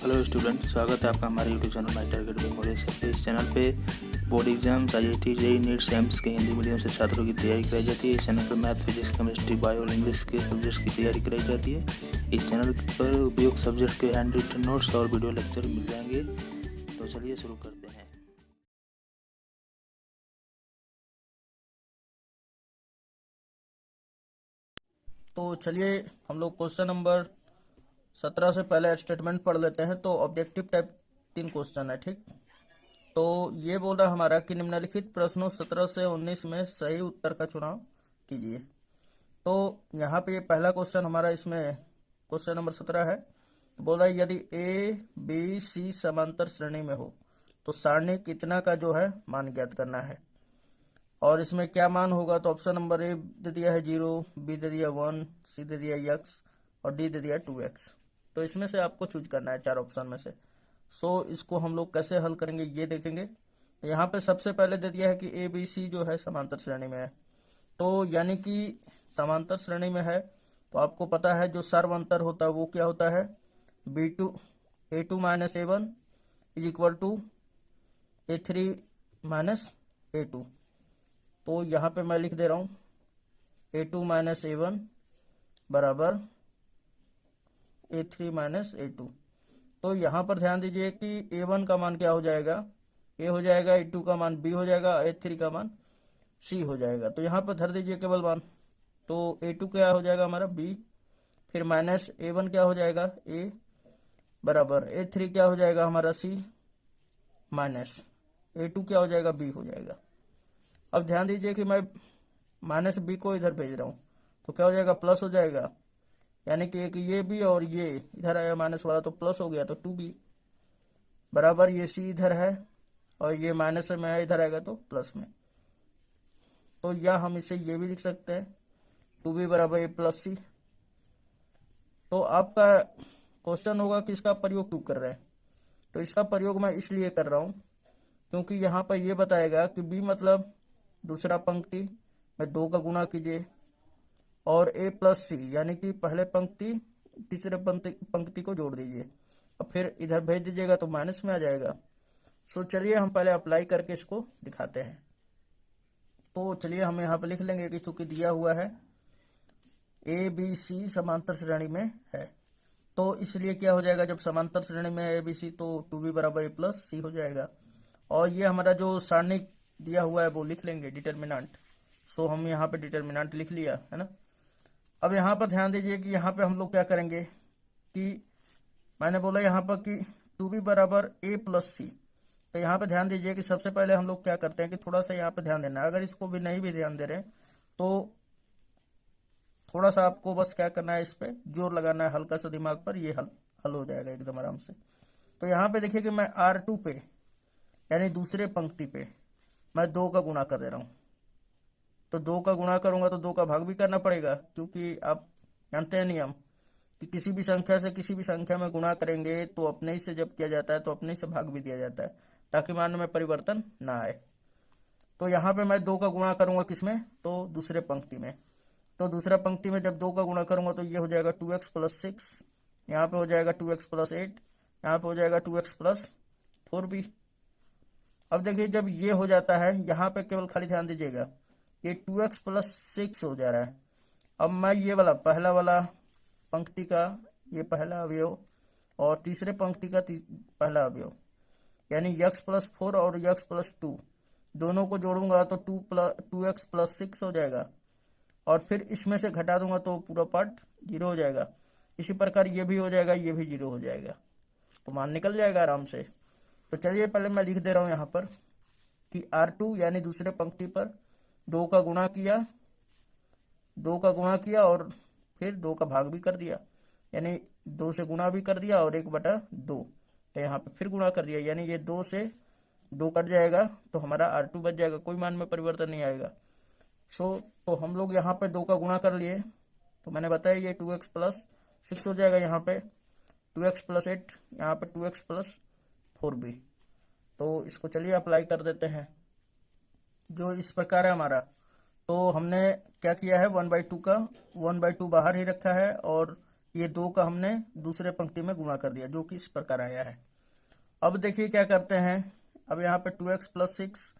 Hello student, स्वागत है आपका हमारे यूट्यूब चैनल माई टारगेट मेमोरियस पे। इस चैनल पे board exams, IIT, JEE, NEET, AIIMS के हिंदी मीडियम से छात्रों की तैयारी कराई जाती है। इस चैनल पर मैथ, फिजिक्स, केमिस्ट्री, बायो और इंग्लिश के सब्जेक्ट्स की तैयारी कराई जाती है। इस चैनल पर उपयुक्त सब्जेक्ट के हैंड रिटन नोट्स और वीडियो लेक्चर मिल जाएंगे। तो चलिए शुरू करते हैं। तो चलिए हम लोग क्वेश्चन नंबर 17 से पहले स्टेटमेंट पढ़ लेते हैं। तो ऑब्जेक्टिव टाइप 3 क्वेश्चन है, ठीक। तो ये बोल रहा हमारा कि निम्नलिखित प्रश्नों 17 से 19 में सही उत्तर का चुनाव कीजिए। तो यहाँ पे ये पहला क्वेश्चन हमारा इसमें क्वेश्चन नंबर 17 है। तो बोल रहा है यदि ABC समांतर श्रेणी में हो तो सारणी कितना का जो है मान ज्ञात करना है। और इसमें क्या मान होगा, तो ऑप्शन नंबर ए दे दिया है 0, बी दे दिया 1, सी दे दिया x और डी दे दिया 2x। तो इसमें से आपको चूज करना है 4 ऑप्शन में से। इसको हम लोग कैसे हल करेंगे ये देखेंगे। यहाँ पे सबसे पहले दे दिया है कि ABC जो है समांतर श्रेणी में है। तो यानी कि समांतर श्रेणी में है तो आपको पता है जो सर्व अंतर होता है वो क्या होता है, A2 minus A1 is equal to A3 minus A2। तो यहाँ पे मैं लिख दे रहा हूँ A2 माइनस A1 बराबर A3 माइनस A2। तो यहाँ पर ध्यान दीजिए कि A1 का मान क्या हो जाएगा, A हो जाएगा, A2 का मान B हो जाएगा, A3 का मान C हो जाएगा। तो यहाँ पर धर दीजिए केवल मान। तो A2 क्या हो जाएगा हमारा B, फिर माइनस A1 क्या हो जाएगा A बराबर A3 क्या हो जाएगा हमारा C माइनस A2 क्या हो जाएगा B हो जाएगा। अब ध्यान दीजिए कि मैं माइनस B को इधर भेज रहा हूँ तो क्या हो जाएगा प्लस हो जाएगा, यानी कि एक ये भी और ये इधर आया माइनस वाला तो प्लस हो गया। तो 2B बराबर ये C इधर है और ये माइनस में आया इधर आएगा तो प्लस में। तो या हम इसे ये भी लिख सकते हैं 2B बराबर A प्लस C। तो आपका क्वेश्चन होगा कि इसका प्रयोग क्यों कर रहे हैं। तो इसका प्रयोग मैं इसलिए कर रहा हूँ क्योंकि यहाँ पर ये बताएगा कि B मतलब दूसरा पंक्ति में 2 का गुणा कीजिए और A प्लस C यानी कि पहले पंक्ति तीसरे पंक्ति को जोड़ दीजिए और फिर इधर भेज दीजिएगा तो माइनस में आ जाएगा। चलिए हम पहले अप्लाई करके इसको दिखाते हैं। तो चलिए हम यहाँ पे लिख लेंगे कि चूंकि दिया हुआ है ABC समांतर श्रेणी में है तो इसलिए क्या हो जाएगा, जब समांतर श्रेणी में है ABC तो 2B बराबर A प्लस C हो जाएगा। और ये हमारा जो सारणी दिया हुआ है वो लिख लेंगे डिटर्मिनेंट। हम यहाँ पे डिटर्मिनेंट लिख लिया है ना। अब यहाँ पर ध्यान दीजिए कि यहाँ पे हम लोग क्या करेंगे कि मैंने बोला यहाँ पर कि 2B बराबर A प्लस C। तो यहाँ पे ध्यान दीजिए कि सबसे पहले हम लोग क्या करते हैं कि थोड़ा सा यहाँ पे ध्यान देना है। अगर इसको भी नहीं भी ध्यान दे रहे हैं तो थोड़ा सा आपको बस क्या करना है, इस पे जोर लगाना है हल्का सा दिमाग पर, ये हल हो जाएगा एकदम आराम से। तो यहाँ पे देखिए कि मैं R2 पे यानी दूसरे पंक्ति पे मैं 2 का गुणा कर दे रहा हूँ। तो 2 का गुणा करूंगा तो 2 का भाग भी करना पड़ेगा क्योंकि आप जानते हैं नियम कि किसी भी संख्या से किसी भी संख्या में गुणा करेंगे तो अपने ही से जब किया जाता है तो अपने ही से भाग भी दिया जाता है ताकि मान में परिवर्तन ना आए। तो यहाँ पे मैं 2 का गुणा करूंगा किसमें, तो दूसरे पंक्ति में। तो दूसरा पंक्ति में जब 2 का गुणा करूंगा तो ये हो जाएगा 2x प्लस 6, यहाँ पे हो जाएगा 2x प्लस 8, यहाँ पे हो जाएगा 2x प्लस 4b। अब देखिए जब ये हो जाता है यहाँ पे केवल खाली ध्यान दीजिएगा ये 2x प्लस 6 हो जा रहा है। अब मैं ये वाला पहला वाला पंक्ति का ये पहला अवयव और तीसरे पंक्ति का पहला अवयव यानी x प्लस 4 और x प्लस 2 दोनों को जोड़ूंगा तो 2x प्लस 6 हो जाएगा और फिर इसमें से घटा दूंगा तो पूरा पार्ट 0 हो जाएगा। इसी प्रकार ये भी हो जाएगा, ये भी 0 हो जाएगा, तो मान निकल जाएगा आराम से। तो चलिए पहले मैं लिख दे रहा हूँ यहाँ पर कि R2 यानी दूसरे पंक्ति पर 2 का गुणा किया, 2 का गुणा किया और फिर 2 का भाग भी कर दिया, यानी 2 से गुणा भी कर दिया और 1/2। तो यहाँ पे फिर गुणा कर दिया यानी ये 2 से 2 कट जाएगा तो हमारा R2 बच जाएगा, कोई मान में परिवर्तन नहीं आएगा। तो हम लोग यहाँ पे 2 का गुणा कर लिए तो मैंने बताया ये 2x प्लस 6 हो जाएगा, यहाँ पे 2x प्लस 8, यहाँ पे 2x प्लस 4b। तो इसको चलिए अप्लाई कर देते हैं जो इस प्रकार है हमारा। तो हमने क्या किया है 1/2 का 1/2 बाहर ही रखा है और ये 2 का हमने दूसरे पंक्ति में गुणा कर दिया, जो कि इस प्रकार आया है। अब देखिए क्या करते हैं, अब यहाँ पे 2x + 6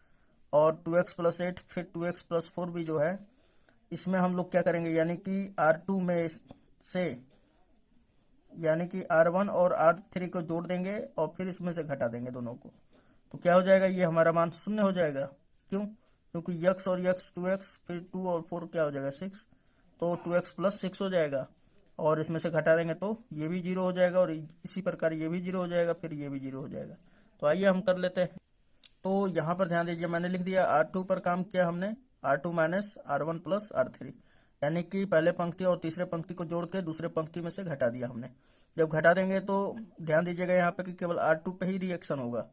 और 2x + 8 फिर 2x + 4 भी जो है, इसमें हम लोग क्या करेंगे, यानी कि R2 में से यानी कि R1 और R3 को जोड़ देंगे और फिर इसमें से घटा देंगे दोनों को। तो क्या हो जाएगा, ये हमारा मान 0 हो जाएगा। क्यों? क्योंकि x और x 2x फिर 2 और 4 क्या हो जाएगा 6, तो 2x + 6 हो जाएगा और इसमें से घटा देंगे तो ये भी 0 हो जाएगा और इसी प्रकार ये भी 0 हो जाएगा, फिर ये भी 0 हो जाएगा। तो आइए हम कर लेते हैं। तो यहाँ पर ध्यान दीजिए, मैंने लिख दिया R2 पर काम किया हमने, R2 - R1 + R3, यानी कि पहले पंक्ति और तीसरे पंक्ति को जोड़ के दूसरे पंक्ति में से घटा दिया हमने। जब घटा देंगे तो ध्यान दीजिएगा यहाँ पे कि केवल R2 पे ही रिएक्शन होगा,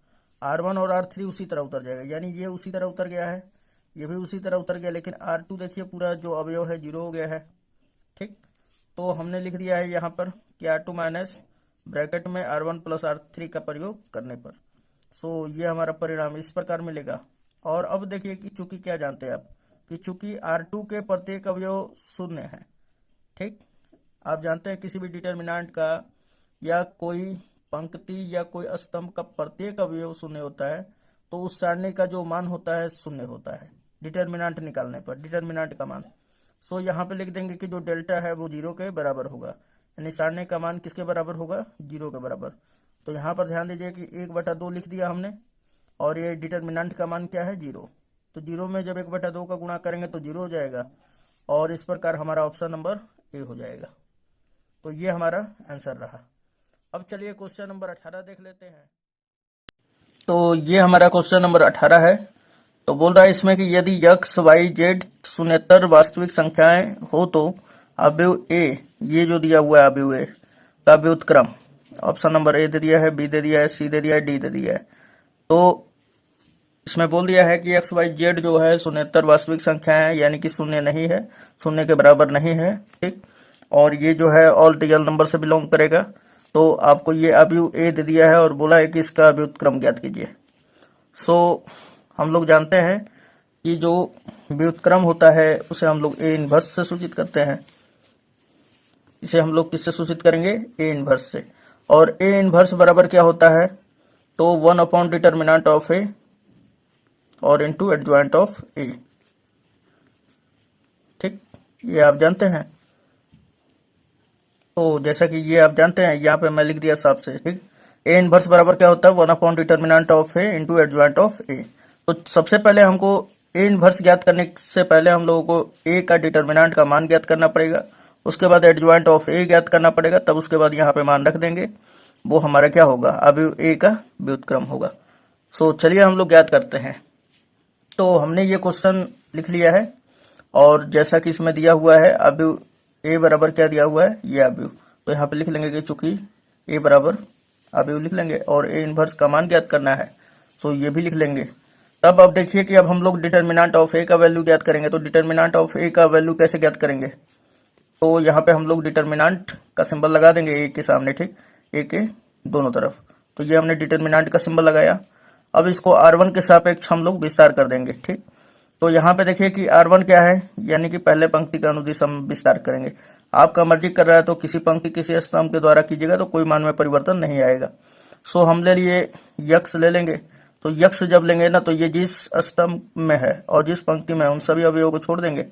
R1 और R3 उसी तरह उतर जाएगा, यानी ये उसी तरह उतर गया है, ये भी उसी तरह उतर गया, लेकिन R2 देखिए पूरा जो अवयव है 0 हो गया है। ठीक, तो हमने लिख दिया है यहाँ पर कि R2 - ब्रैकेट में R1 + R3 का प्रयोग करने पर। सो ये हमारा परिणाम इस प्रकार मिलेगा। और अब देखिए कि चूंकि क्या जानते हैं आप, कि चूंकि R2 के प्रत्येक अवयव 0 है। ठीक, आप जानते हैं किसी भी डिटर्मिनेंट का या कोई पंक्ति या कोई स्तंभ का प्रत्येक अवयव 0 होता है, तो उस सारणी का जो मान होता है 0 होता है डिटर्मिनेंट निकालने पर, डिटर्मिनेंट का मान। सो यहाँ पे लिख देंगे कि जो डेल्टा है वो 0 के बराबर होगा, यानी सारणी का मान किसके बराबर होगा, 0 के बराबर। तो यहाँ पर ध्यान दीजिए कि 1/2 लिख दिया हमने और ये डिटर्मिनेंट का मान क्या है 0। तो 0 में जब 1/2 का गुणा करेंगे तो 0 हो जाएगा और इस प्रकार हमारा ऑप्शन नंबर ए हो जाएगा। तो ये हमारा आंसर रहा। अब चलिए क्वेश्चन नंबर 18 देख लेते हैं। तो ये हमारा क्वेश्चन नंबर 18 है। तो बोल रहा है इसमें कि यदि x, y, z शून्येतर वास्तविक संख्याएं हो तो अवयव ए, ये जो दिया हुआ है अवयव ए का व्युत्क्रम, ऑप्शन नंबर ए दे दिया है, बी दे दिया है, सी दे दिया है, डी दे दिया है। तो इसमें बोल दिया है कि x, y, z जो है शून्येतर वास्तविक संख्याएं है, यानी कि शून्य नहीं है, शून्य के बराबर नहीं है। ठीक, और ये जो है ऑल रियल नंबर से बिलोंग करेगा। तो आपको ये अवयव ए दे दिया है और बोला है कि इसका व्युत्क्रम ज्ञात कीजिए। सो हम लोग जानते हैं कि जो व्युत्क्रम होता है उसे हम लोग ए इनवर्स से सूचित करते हैं। इसे हम लोग किससे सूचित करेंगे, ए इनवर्स से। और ए इनवर्स बराबर क्या होता है, तो 1 डिटर्मिनेंट ऑफ ए और इनटू एडजॉइंट ऑफ ए। ठीक, ये आप जानते हैं। तो जैसा कि ये आप जानते हैं, यहाँ पे मैं लिख दिया साफ से। ठीक, ए इनवर्स बराबर क्या होता है, 1 determinant of A into adjoint of A. तो सबसे पहले हमको ए इनवर्स ज्ञात करने से पहले हम लोगों को ए का डिटर्मिनेंट का मान ज्ञात करना पड़ेगा, उसके बाद एडजॉइंट ऑफ ए ज्ञात करना पड़ेगा, तब उसके बाद यहाँ पे मान रख देंगे, वो हमारा क्या होगा, अवयव ए का व्युत्क्रम होगा। सो चलिए हम लोग ज्ञात करते हैं। तो हमने ये क्वेश्चन लिख लिया है और जैसा कि इसमें दिया हुआ है अवयव ए बराबर क्या दिया हुआ है, ये अवयव। तो यहाँ पे लिख लेंगे कि चूंकि ए बराबर अवयव लिख लेंगे और ए इनवर्स का मान ज्ञात करना है, सो ये भी लिख लेंगे। तब अब देखिए कि अब हम लोग डिटर्मिनेंट ऑफ ए का वैल्यू ज्ञात करेंगे। तो डिटर्मिनेंट ऑफ ए का वैल्यू कैसे ज्ञात करेंगे, तो यहाँ पे हम लोग डिटर्मिनेंट का सिंबल लगा देंगे ए के सामने। ठीक, ए के दोनों तरफ। तो ये हमने डिटर्मिनेंट का सिंबल लगाया। अब इसको R1 के सापेक्ष हम लोग विस्तार कर देंगे। ठीक, तो यहाँ पे देखिए कि R1 क्या है, यानी कि पहले पंक्ति का अनुदिश हम विस्तार करेंगे। आपका मर्जी कर रहा है तो किसी पंक्ति किसी स्तंभ के द्वारा कीजिएगा तो कोई मान में परिवर्तन नहीं आएगा। सो हम ले लिए यक्स ले लेंगे। तो यक्स जब लेंगे ना, तो ये जिस स्तंभ में है और जिस पंक्ति में है उन सभी अवयवों को छोड़ देंगे।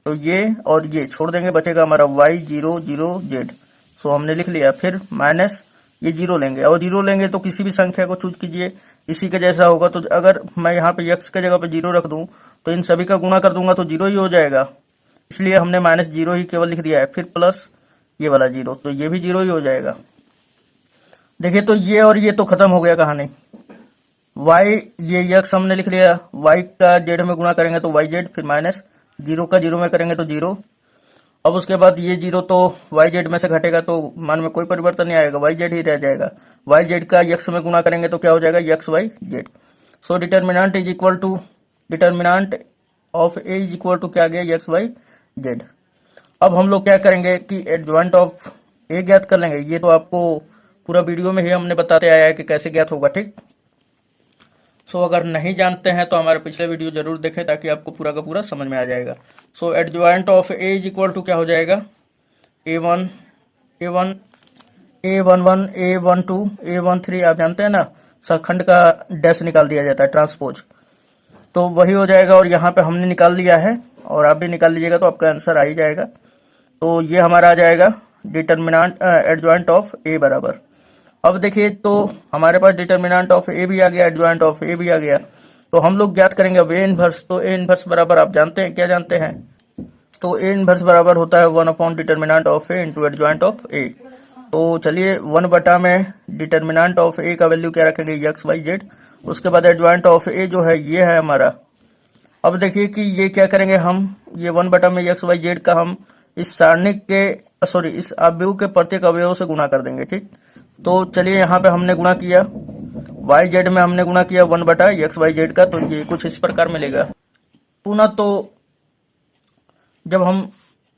तो ये और ये छोड़ देंगे, बचेगा हमारा y 0 0 z। सो हमने लिख लिया। फिर माइनस ये 0 लेंगे और 0 लेंगे तो किसी भी संख्या को चूज कीजिए, इसी के जैसा होगा। तो अगर मैं यहाँ पे यक्स के जगह पे 0 रख दूं तो इन सभी का गुणा कर दूंगा तो 0 ही हो जाएगा, इसलिए हमने -0 ही केवल लिख दिया है। फिर प्लस ये वाला 0, तो ये भी 0 ही हो जाएगा। देखिए तो ये और ये तो खत्म हो गया कहानी। y ये यक्स हमने लिख लिया, y का z में गुणा करेंगे तो yz, फिर माइनस 0 का 0 में करेंगे तो 0। अब उसके बाद ये 0 तो yz में से घटेगा तो मान में कोई परिवर्तन नहीं आएगा, yz ही रह जाएगा। yz का x में गुणा करेंगे तो क्या हो जाएगा, x y z। So determinant is equal to determinant of A is equal to क्या आ गया, x y z। अब हम लोग क्या करेंगे कि एडजॉइंट ऑफ ए ज्ञात कर लेंगे। ये तो आपको पूरा वीडियो में ही हमने बताते आया है कि कैसे ज्ञात होगा। ठीक, सो अगर नहीं जानते हैं तो हमारे पिछले वीडियो जरूर देखें ताकि आपको पूरा का पूरा समझ में आ जाएगा। So adjoint of A is equal to क्या हो जाएगा, a1 A1 A11 A12 A13 आप जानते हैं ना, सखंड का डैश निकाल दिया जाता है, ट्रांसपोज, तो वही हो जाएगा। और यहाँ पे हमने निकाल लिया है और आप भी निकाल लीजिएगा तो आपका आंसर आ ही जाएगा। तो ये हमारा आ जाएगा डिटर्मिनेंट एडजॉइंट ऑफ ए बराबर। अब देखिए तो हमारे पास डिटर्मिनेंट ऑफ ए भी आ गया, एडजॉइंट ऑफ ए भी आ गया, तो हम लोग ज्ञात करेंगे अब ए इनवर्स। तो ए इनवर्स बराबर आप जानते हैं, क्या जानते हैं? तो ए इनवर्स बराबर होता है 1 determinant of A into adjoint of A. तो चलिए 1 बटा में डिटर्मिनेंट ऑफ ए का वैल्यू क्या रखेंगे, एक्स वाई जेड। उसके बाद एडजॉइंट ऑफ ए जो है ये है हमारा। अब देखिए कि ये क्या करेंगे हम, ये 1 बटा में एक्स वाई जेड का हम इस सारणी के इस अवयव के प्रत्येक अवयव से गुणा कर देंगे, ठीक। तो चलिए यहाँ पे हमने गुणा किया, वाई जेड में हमने गुणा किया 1 बटा एक्स वाई जेड का, तो ये कुछ इस प्रकार मिलेगा। पुनः तो जब हम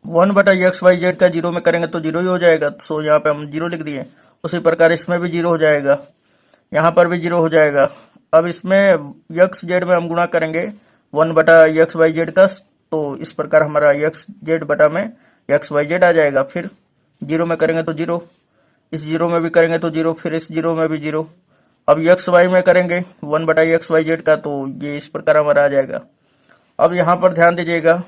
1 बटा एक्स वाई जेड का जीरो में करेंगे तो जीरो ही हो जाएगा, तो यहाँ पे हम जीरो लिख दिए। उसी प्रकार इसमें भी जीरो हो जाएगा, यहाँ पर भी जीरो हो जाएगा। अब इसमें एक्स जेड में हम गुणा करेंगे 1 बटा एक्स वाई जेड का, तो इस प्रकार हमारा एक्स जेड बटा में एक्स वाई जेड आ जाएगा। फिर जीरो में करेंगे तो जीरो, इस जीरो में भी करेंगे तो जीरो, फिर इस जीरो में भी जीरो। अब एक्स वाई में करेंगे 1 बटा एक्स वाई जेड का, तो ये इस प्रकार हमारा आ जाएगा। अब यहाँ पर ध्यान दीजिएगा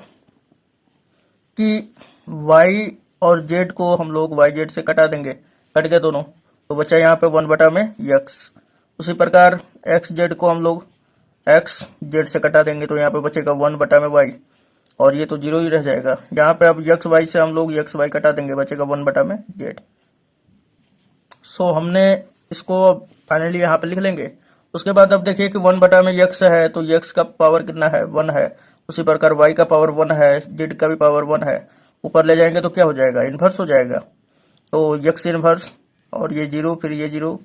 कि y और z को हम लोग y z से कटा देंगे, कट गए दोनों, तो बचा यहाँ पे 1 बटा में x। उसी प्रकार x z को हम लोग x z से कटा देंगे, तो यहाँ पे बचेगा 1 बटा में y, और ये तो जीरो ही रह जाएगा। यहाँ पे अब x y से हम लोग x y कटा देंगे, बचेगा 1 बटा में z। सो हमने इसको फाइनली यहाँ पे लिख लेंगे। उसके बाद अब देखिए कि 1 बटा में x है, तो x का पावर कितना है, 1 है। उसी प्रकार y का पावर 1 है, z का भी पावर 1 है। ऊपर ले जाएंगे तो क्या हो जाएगा, इन्वर्स हो जाएगा। तो x इन्वर्स और ये जीरो, फिर ये जीरो,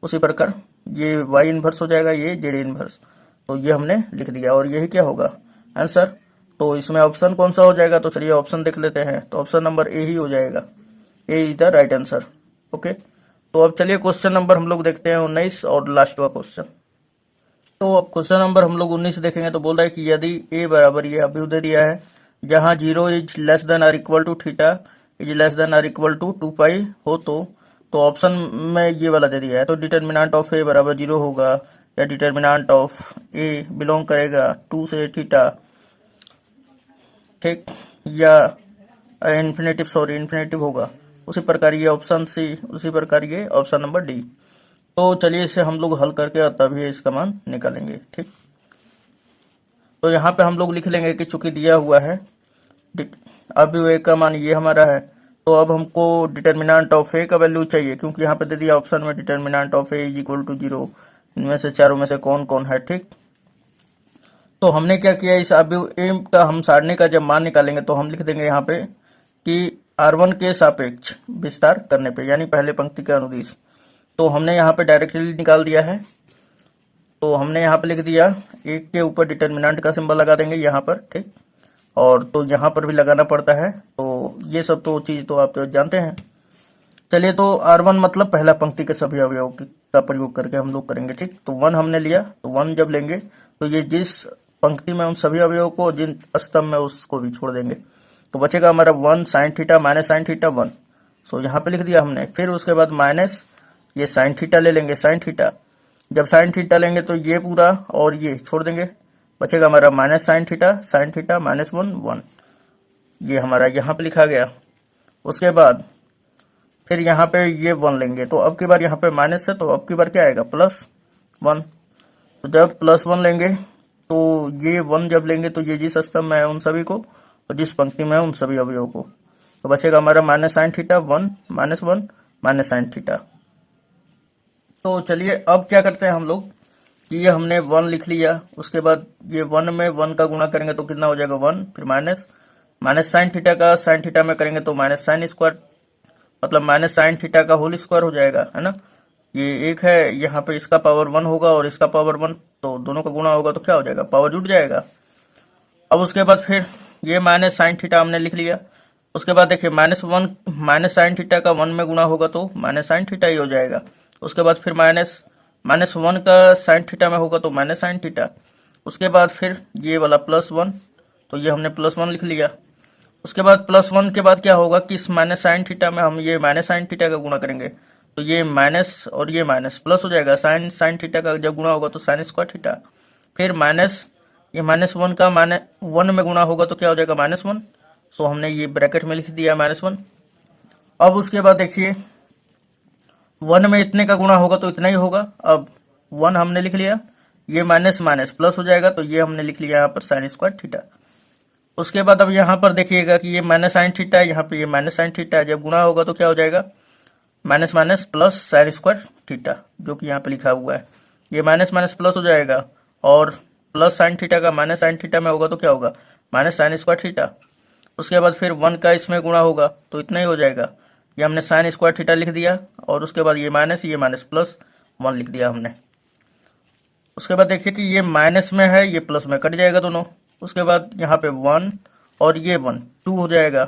उसी प्रकार ये y इन्वर्स हो जाएगा, ये z इन्वर्स। तो ये हमने लिख दिया और यही क्या होगा आंसर। तो इसमें ऑप्शन कौन सा हो जाएगा, तो चलिए ऑप्शन देख लेते हैं। तो ऑप्शन नंबर ए ही हो जाएगा, A is the right answer. Okay, तो अब चलिए क्वेश्चन नंबर हम लोग देखते हैं 19 और लास्ट का क्वेश्चन। तो अब क्वेश्चन नंबर हम लोग 19 देखेंगे तो बोल रहा है कि यदि ए बराबर, ये अभी दे दिया है, जहां 0 is less than or equal to theta is less than or equal to 2 pi हो, तो ऑप्शन में ये वाला दे दिया है। तो डिटर्मिनेंट ऑफ ए बराबर 0 होगा, या डिटर्मिनेंट ऑफ ए बिलोंग करेगा 2 से थीटा, ठीक, या इन्फिनेटिव होगा। उसी प्रकार ये ऑप्शन सी, उसी प्रकार ये ऑप्शन नंबर डी। तो चलिए इसे हम लोग हल करके और तभी इसका मान निकालेंगे, ठीक। तो यहाँ पे हम लोग लिख लेंगे कि चूंकि दिया हुआ है अभी ए का मान ये हमारा है, तो अब हमको डिटर्मिनेंट ऑफ ए का वैल्यू चाहिए, क्योंकि यहाँ पे दे दिया ऑप्शन में determinant of A is equal to 0। इनमें से चारों में से कौन कौन है, ठीक। तो हमने क्या किया, इस अवयव ए का हम सारणी का जब मान निकालेंगे तो हम लिख देंगे यहाँ पे कि R1 के सापेक्ष विस्तार करने पे, यानी पहले पंक्ति के अनुदिश। तो हमने यहाँ पे डायरेक्टली निकाल दिया है। तो हमने यहाँ पे लिख दिया, एक के ऊपर डिटर्मिनेंट का सिंबल लगा देंगे यहाँ पर, ठीक। और तो यहाँ पर भी लगाना पड़ता है, तो ये सब तो चीज तो आप तो जानते हैं। चलिए तो R1 मतलब पहला पंक्ति के सभी अवयवों का प्रयोग करके हम लोग करेंगे, ठीक। तो 1 हमने लिया, तो 1 जब लेंगे तो ये जिस पंक्ति में उन सभी अवयवों को, जिन स्तंभ में उसको भी छोड़ देंगे, तो बचेगा हमारा 1 sine theta minus sine theta 1। सो यहाँ पे लिख दिया हमने। फिर उसके बाद माइनस ये साइन थीटा ले लेंगे, साइन थीटा। जब साइन थीटा लेंगे तो ये पूरा और ये छोड़ देंगे, बचेगा हमारा माइनस साइन थीटा माइनस 1 1। ये हमारा यहाँ पे लिखा गया। उसके बाद फिर यहाँ पे ये 1 लेंगे, तो अब की बार यहाँ पे माइनस है, तो अब की बार क्या आएगा, +1। तो जब +1 लेंगे तो ये 1 जब लेंगे तो ये जिस स्तंभ में है उन सभी को, और जिस पंक्ति में है उन सभी अवयवों को, तो बचेगा हमारा minus sine theta 1 minus sine theta. तो चलिए अब क्या करते हैं हम लोग कि ये हमने 1 लिख लिया। उसके बाद ये 1 में 1 का गुणा करेंगे तो कितना हो जाएगा 1, फिर माइनस साइन थीटा का साइन थीटा में करेंगे तो माइनस साइन स्क्वायर, मतलब माइनस साइन थीटा का होल स्क्वायर हो जाएगा, है ना। ये एक है, यहाँ पे इसका पावर 1 होगा और इसका पावर 1, तो दोनों का गुणा होगा तो क्या हो जाएगा, पावर जुट जाएगा। अब उसके बाद फिर ये माइनस साइन थीटा हमने लिख लिया। उसके बाद देखिए माइनस साइन थीटा का 1 में गुणा होगा तो माइनस साइन थीटा ही हो जाएगा। उसके बाद फिर माइनस 1 का साइन थीटा में होगा तो माइनस साइन थीटा। उसके बाद फिर ये वाला +1, तो ये हमने +1 लिख लिया। उसके बाद +1 के बाद क्या होगा कि इस माइनस साइन थीटा में हम ये माइनस साइन थीटा का गुणा करेंगे, तो ये माइनस और ये माइनस प्लस हो जाएगा। साइन साइन थीटा का जब गुणा होगा तो साइन स्क्वायर थीटा, फिर माइनस ये -1 का -1 में गुणा होगा तो क्या हो जाएगा -1। सो हमने ये ब्रैकेट में लिख दिया -1। अब उसके बाद देखिए 1 में इतने का गुणा होगा तो इतना ही होगा। अब 1 हमने लिख लिया, ये माइनस माइनस प्लस हो जाएगा, तो ये हमने लिख लिया यहाँ पर साइन स्क्वायर थीटा। उसके बाद अब यहाँ पर देखिएगा कि ये माइनस साइन थीटा है, यहाँ पे ये माइनस साइन थीटा है, जब गुणा होगा तो क्या हो जाएगा minus minus plus sine square theta, जो कि यहाँ पे लिखा हुआ है। ये माइनस माइनस प्लस हो जाएगा और प्लस साइन थीटा का माइनस साइन थीटा में होगा तो क्या होगा माइनस साइन स्क्वायर थीटा। उसके बाद फिर 1 का इसमें गुणा होगा तो इतना ही हो जाएगा। ये हमने साइन स्क्वायर थीटा लिख दिया और उसके बाद ये माइनस प्लस 1 लिख दिया हमने। उसके बाद देखिए कि ये माइनस में है, ये प्लस में कट जाएगा दोनों। उसके बाद यहाँ पे 1 और ये 1 2 हो जाएगा।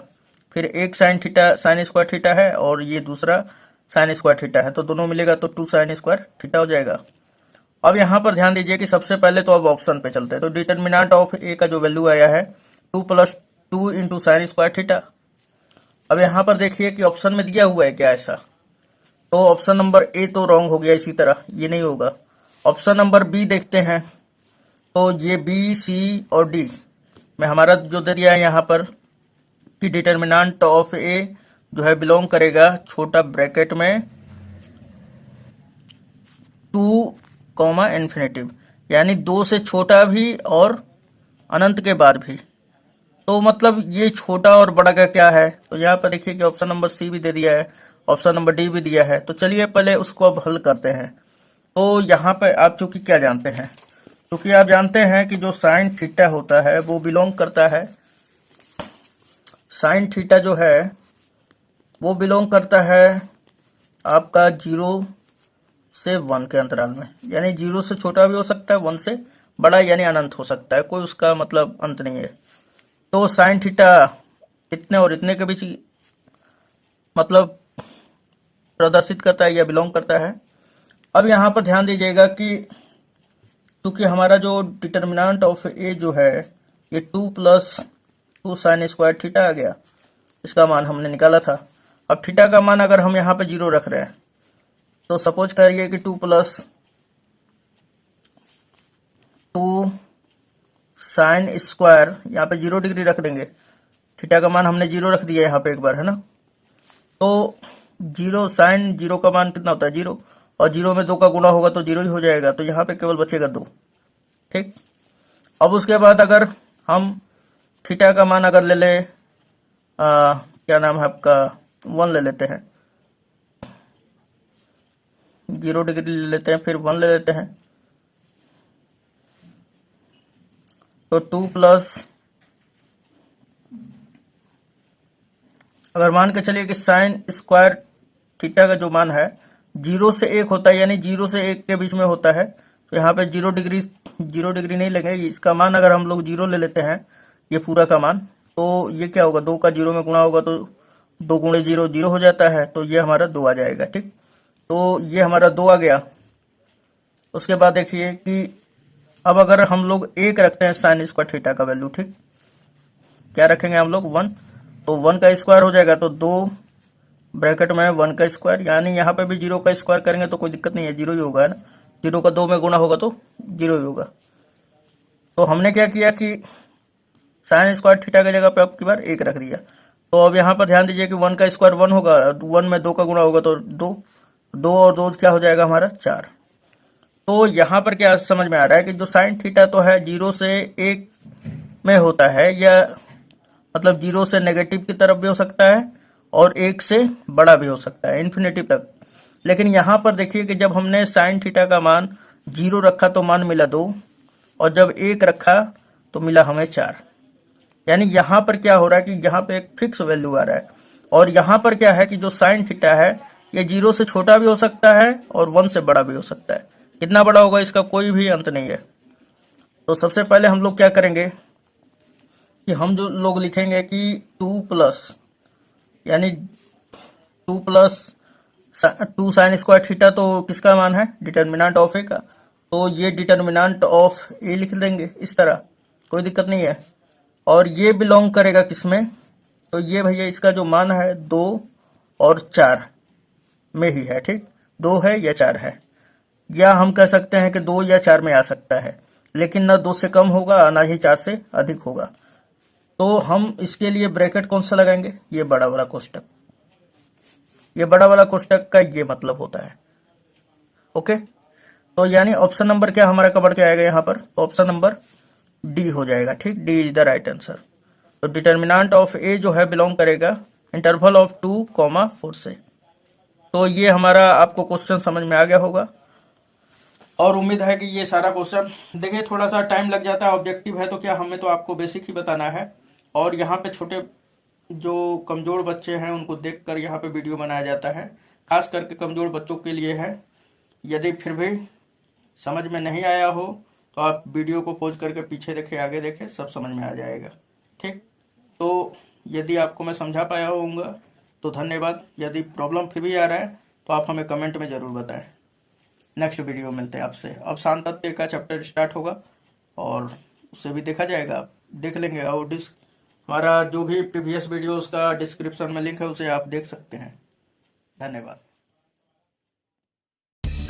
फिर एक sine theta sine square theta है और ये दूसरा साइन स्क्वायर थीटा है, तो दोनों मिलेगा तो 2 साइन स्क्वायर थीटा हो जाएगा। अब यहाँ पर ध्यान दीजिए कि सबसे पहले तो अब ऑप्शन पे चलते हैं। तो डिटर्मिनेंट ऑफ ए का जो वैल्यू आया है 2 + 2 × साइन स्क्वायर थीटा। अब यहाँ पर देखिए कि ऑप्शन में दिया हुआ है क्या ऐसा, तो ऑप्शन नंबर ए तो रॉन्ग हो गया, इसी तरह ये नहीं होगा। ऑप्शन नंबर बी देखते हैं, तो ये बी सी और डी में हमारा जो दे दिया है यहाँ पर कि डिटर्मिनेंट ऑफ ए जो है बिलोंग करेगा छोटा ब्रैकेट में 2 इन्फिनेटिव, यानी 2 से छोटा भी और अनंत के बाद भी। तो मतलब ये छोटा और बड़ा का क्या है, तो यहाँ पर देखिए कि ऑप्शन नंबर सी भी दे दिया है, ऑप्शन नंबर डी भी दिया है। तो चलिए पहले उसको अब हल करते हैं। तो यहाँ पे आप चूंकि क्या जानते हैं, क्योंकि आप जानते हैं कि जो साइन थीटा होता है वो बिलोंग करता है, साइन थीटा जो है वो बिलोंग करता है आपका 0 से 1 के अंतराल में, यानी 0 से छोटा भी हो सकता है, 1 से बड़ा यानी अनंत हो सकता है, कोई उसका मतलब अंत नहीं है। तो साइन थीटा इतने और इतने के बीच मतलब प्रदर्शित करता है या बिलोंग करता है। अब यहाँ पर ध्यान दीजिएगा कि क्योंकि हमारा जो डिटर्मिनेंट ऑफ ए जो है ये 2 + 2 साइन स्क्वायर थीटा आ गया, इसका मान हमने निकाला था। अब थीटा का मान अगर हम यहाँ पे 0 रख रहे हैं, तो सपोज करिए कि 2 + 2 साइन स्क्वायर, यहाँ पे 0 डिग्री रख देंगे, थीटा का मान हमने 0 रख दिया यहाँ पे एक बार, है ना। तो 0 साइन 0 का मान कितना होता है 0, और 0 में 2 का गुणा होगा तो 0 ही हो जाएगा, तो यहाँ पे केवल बचेगा 2। ठीक, अब उसके बाद अगर हम थीटा का मान अगर ले ले क्या नाम है आपका 1 ले लेते हैं, 0 डिग्री ले लेते हैं, फिर 1 ले लेते हैं, तो 2 + अगर मान के चलिए कि साइन स्क्वायर थीटा का जो मान है 0 से 1 होता है, यानी 0 से 1 के बीच में होता है, तो यहाँ पे 0 डिग्री नहीं लेंगे, इसका मान अगर हम लोग 0 ले लेते हैं ये पूरा का मान, तो ये क्या होगा 2 का 0 में गुणा होगा तो 2 × 0 0 हो जाता है, तो ये हमारा 2 आ जाएगा। ठीक, तो ये हमारा 2 आ गया। उसके बाद देखिए कि अब अगर हम लोग 1 रखते हैं साइन स्क्वायर थीटा का वैल्यू, ठीक, क्या रखेंगे हम लोग 1, तो 1 का स्क्वायर हो जाएगा, तो 2 ब्रैकेट में 1 का स्क्वायर, यानी यहाँ पे भी 0 का स्क्वायर करेंगे तो कोई दिक्कत नहीं है, 0 ही होगा, है ना। 0 का 2 में गुणा होगा तो 0 ही होगा। तो हमने क्या किया कि साइन स्क्वायर थीटा की जगह पे अब की बार 1 रख दिया। तो अब यहाँ पर ध्यान दीजिए कि 1 का स्क्वायर 1 होगा, 1 में 2 का गुणा होगा तो 2 और 2 क्या हो जाएगा हमारा 4। तो यहाँ पर क्या समझ में आ रहा है कि जो साइन थीटा तो है 0 से 1 में होता है, या मतलब 0 से नेगेटिव की तरफ भी हो सकता है और 1 से बड़ा भी हो सकता है, इन्फिनिटिव तक। लेकिन यहाँ पर देखिए कि जब हमने साइन थीटा का मान 0 रखा तो मान मिला 2, और जब 1 रखा तो मिला हमें 4। यानी यहाँ पर क्या हो रहा है कि यहाँ पे एक फिक्स वैल्यू आ रहा है, और यहाँ पर क्या है कि जो साइन थीटा है ये 0 से छोटा भी हो सकता है और 1 से बड़ा भी हो सकता है। कितना बड़ा होगा इसका कोई भी अंत नहीं है। तो सबसे पहले हम लोग क्या करेंगे कि हम जो लोग लिखेंगे कि 2 यानी 2 साइन स्क्वायर थीटा, तो किसका मान है डिटर्मिनेंट ऑफ ए का, तो ये डिटर्मिनेंट ऑफ ए लिख देंगे इस तरह, कोई दिक्कत नहीं है। और ये बिलोंग करेगा किसमें तो ये भैया इसका जो मान है 2 और 4 में ही है, ठीक, 2 है या 4 है, या हम कह सकते हैं कि 2 या 4 में आ सकता है, लेकिन ना 2 से कम होगा ना ही 4 से अधिक होगा। तो हम इसके लिए ब्रैकेट कौन सा लगाएंगे, ये बड़ा वाला कोष्टक। ये बड़ा वाला कोष्टक का ये मतलब होता है। ओके, तो यानी ऑप्शन नंबर क्या हमारा कवर क्या आएगा यहाँ पर, तो ऑप्शन नंबर डी हो जाएगा, ठीक, D is the right answer. तो डिटर्मिनेंट ऑफ ए जो है बिलोंग करेगा इंटरवल ऑफ 2,4 से। तो ये हमारा आपको क्वेश्चन समझ में आ गया होगा, और उम्मीद है कि ये सारा क्वेश्चन, देखिए थोड़ा सा टाइम लग जाता है, ऑब्जेक्टिव है तो क्या, हमें तो आपको बेसिक ही बताना है, और यहाँ पे छोटे जो कमजोर बच्चे हैं उनको देखकर यहाँ पे वीडियो बनाया जाता है, खास करके कमजोर बच्चों के लिए है। यदि फिर भी समझ में नहीं आया हो तो आप वीडियो को पॉज करके पीछे देखें, आगे देखें, सब समझ में आ जाएगा, ठीक। तो यदि आपको मैं समझा पाया होऊंगा तो धन्यवाद। यदि प्रॉब्लम फिर भी आ रहा है तो आप हमें कमेंट में ज़रूर बताएं। नेक्स्ट वीडियो मिलते हैं आपसे। अब शांत तत्व का चैप्टर स्टार्ट होगा और उसे भी देखा जाएगा, आप देख लेंगे, और हमारा जो भी प्रीवियस वीडियो उसका डिस्क्रिप्शन में लिंक है, उसे आप देख सकते हैं। धन्यवाद।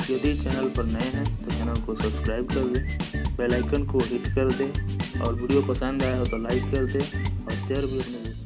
यदि चैनल पर नए हैं तो चैनल को सब्सक्राइब कर दें, बेल आइकन को हिट कर दें, और वीडियो पसंद आया हो तो लाइक कर दें और शेयर भी अपने